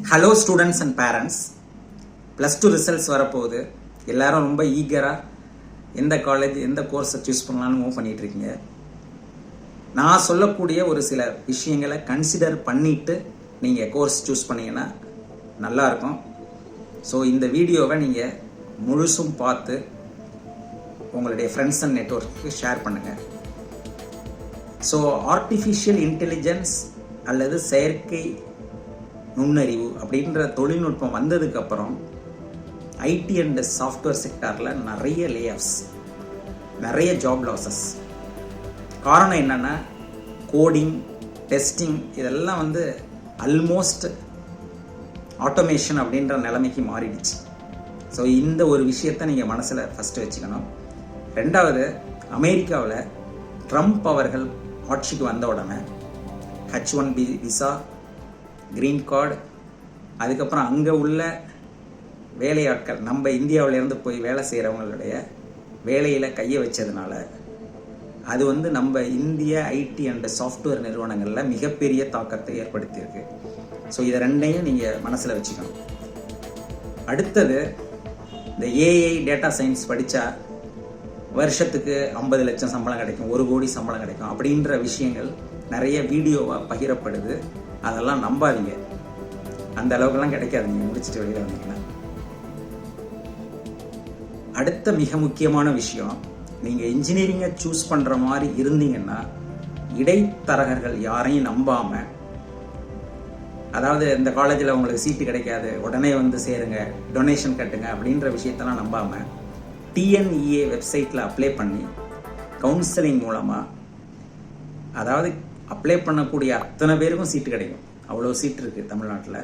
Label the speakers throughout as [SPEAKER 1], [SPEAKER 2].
[SPEAKER 1] Hello students and parents, +2 results வரப்போகுது. எல்லாரும் ரொம்ப ஈகராக எந்த காலேஜ் எந்த கோர்ஸை சூஸ் பண்ணலான்னு மூவ் பண்ணிகிட்டு இருக்கீங்க. நான் சொல்லக்கூடிய ஒரு சில விஷயங்களை கன்சிடர் பண்ணிவிட்டு நீங்கள் கோர்ஸ் சூஸ் பண்ணிங்கன்னா நல்லாயிருக்கும். ஸோ இந்த வீடியோவை நீங்கள் முழுசும் பார்த்து உங்களுடைய ஃப்ரெண்ட்ஸ் அண்ட் நெட்வொர்க்கு ஷேர் பண்ணுங்கள். ஸோ ஆர்டிஃபிஷியல் இன்டெலிஜென்ஸ் அல்லது செயற்கை நுண்ணறிவு அப்படின்ற தொழில்நுட்பம் வந்ததுக்கப்புறம் ஐடி அண்ட் சாஃப்ட்வேர் செக்டாரில் நிறைய லேஆஃப்ஸ், நிறைய ஜாப் லாஸஸ். காரணம் என்னென்னா கோடிங், டெஸ்டிங் இதெல்லாம் ஆல்மோஸ்ட் ஆட்டோமேஷன் அப்படின்ற நிலைமைக்கு மாறிடுச்சு. ஸோ இந்த ஒரு விஷயத்தை நீங்கள் மனசில் ஃபஸ்ட்டு வச்சுக்கணும். ரெண்டாவது, அமெரிக்காவில் ட்ரம்ப் அவர்கள் ஆட்சிக்கு வந்த உடனே H1B விசா, கிரீன் கார்டு, அதுக்கப்புறம் அங்கே உள்ள வேலையாட்கள் நம்ம இந்தியாவிலேருந்து போய் வேலை செய்கிறவங்களுடைய வேலையில் கையை வச்சதுனால அது நம்ம இந்திய ஐடி அண்ட் சாஃப்ட்வேர் நிறுவனங்களில் மிகப்பெரிய தாக்கத்தை ஏற்படுத்தியிருக்கு. ஸோ இதை ரெண்டையும் நீங்கள் மனசில் வச்சுக்கணும். அடுத்தது, இந்த ஏஐ டேட்டா சயின்ஸ் படித்தா வருஷத்துக்கு 50 லட்சம் சம்பளம் கிடைக்கும், 1 கோடி சம்பளம் கிடைக்கும் அப்படின்ற விஷயங்கள் நிறைய வீடியோவாக பகிரப்படுது. அதெல்லாம் நம்பாதீங்க. அந்த அளவுக்குலாம் கிடைக்காது நீங்கள் முடிச்சுட்டு வெளியில் வந்தீங்கன்னா. அடுத்த மிக முக்கியமான விஷயம், நீங்கள் இன்ஜினியரிங்கை சூஸ் பண்ணுற மாதிரி இருந்தீங்கன்னா இடைத்தரகர்கள் யாரையும் நம்பாமல், அதாவது இந்த காலேஜில் உங்களுக்கு சீட்டு கிடைக்காது உடனே சேருங்க, டொனேஷன் கட்டுங்க அப்படின்ற விஷயத்தெல்லாம் நம்பாமல் TNEA வெப்சைட்டில் அப்ளை பண்ணி கவுன்சிலிங் மூலமாக, அதாவது அப்ளை பண்ணக்கூடிய அத்தனை பேருக்கும் சீட்டு கிடைக்கும். அவ்வளோ சீட் இருக்குது தமிழ்நாட்டில்.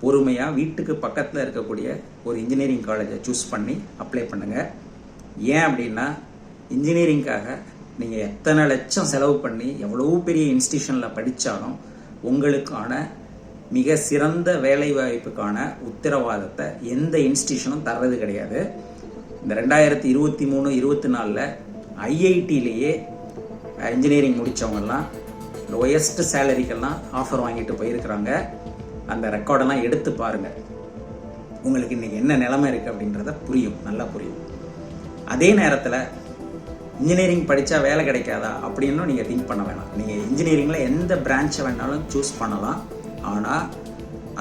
[SPEAKER 1] பொறுமையாக வீட்டுக்கு பக்கத்தில் இருக்கக்கூடிய ஒரு இன்ஜினியரிங் காலேஜை சூஸ் பண்ணி அப்ளை பண்ணுங்கள். ஏன் அப்படின்னா, இன்ஜினியரிங்காக நீங்கள் எத்தனை லட்சம் செலவு பண்ணி எவ்வளோ பெரிய இன்ஸ்டிடியூஷனில் படித்தாலும் உங்களுக்கான மிக சிறந்த வேலை வாய்ப்புக்கான உத்தரவாதத்தை எந்த இன்ஸ்டிடியூஷனும் தர்றது கிடையாது. இந்த 2023-24 ஐஐடியிலேயே இன்ஜினியரிங் முடித்தவங்கெல்லாம் லோயஸ்ட் சேலரிக்கெல்லாம் ஆஃபர் வாங்கிட்டு போயிருக்கிறாங்க. அந்த ரெக்கார்டெல்லாம் எடுத்து பாருங்கள். உங்களுக்கு இன்றைக்கி என்ன நிலைமை இருக்குது அப்படின்றத புரியும், நல்லா புரியும். அதே நேரத்தில் இன்ஜினியரிங் படித்தா வேலை கிடைக்காதா அப்படின்னு நீங்கள் திங்க் பண்ண வேணாம். நீங்கள் இன்ஜினியரிங்கில் எந்த பிரான்ச்சை வேணாலும் சூஸ் பண்ணலாம். ஆனால்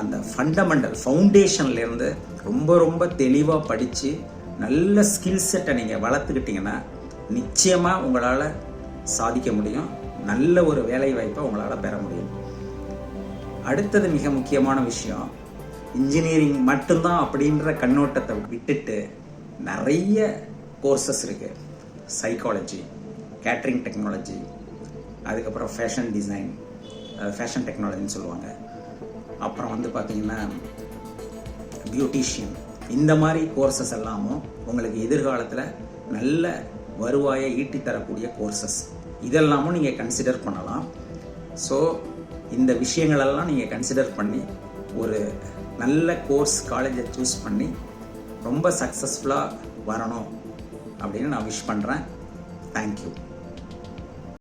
[SPEAKER 1] அந்த ஃபண்டமெண்டல் ஃபவுண்டேஷன்லேருந்து ரொம்ப தெளிவாக படித்து நல்ல ஸ்கில் செட்டை நீங்கள் வளர்த்துக்கிட்டிங்கன்னா நிச்சயமாக உங்களால் சாதிக்க முடியும். நல்ல ஒரு வேலை வாய்ப்பை உங்களால் பெற முடியும். அடுத்தது மிக முக்கியமான விஷயம், இன்ஜினியரிங் மட்டும்தான் அப்படின்ற கண்ணோட்டத்தை விட்டுட்டு நிறைய கோர்சஸ் இருக்குது. சைக்காலஜி, கேட்ரிங் டெக்னாலஜி, அதுக்கப்புறம் ஃபேஷன் டிசைன், ஃபேஷன் டெக்னாலஜின்னு சொல்லுவாங்க. அப்புறம் பார்த்தீங்கன்னா பியூட்டிஷியன், இந்த மாதிரி கோர்சஸ் எல்லாமும் உங்களுக்கு எதிர்காலத்தில் நல்ல வருவாயை ஈட்டி தரக்கூடிய கோர்சஸ். இதெல்லாமும் நீங்கள் கன்சிடர் பண்ணலாம். ஸோ இந்த விஷயங்களெல்லாம் நீங்கள் கன்சிடர் பண்ணி ஒரு நல்ல கோர்ஸ் காலேஜை சூஸ் பண்ணி ரொம்ப சக்ஸஸ்ஃபுல்லாக வரணும் அப்படின்னு நான் விஷ் பண்ணுறேன். தேங்க்யூ.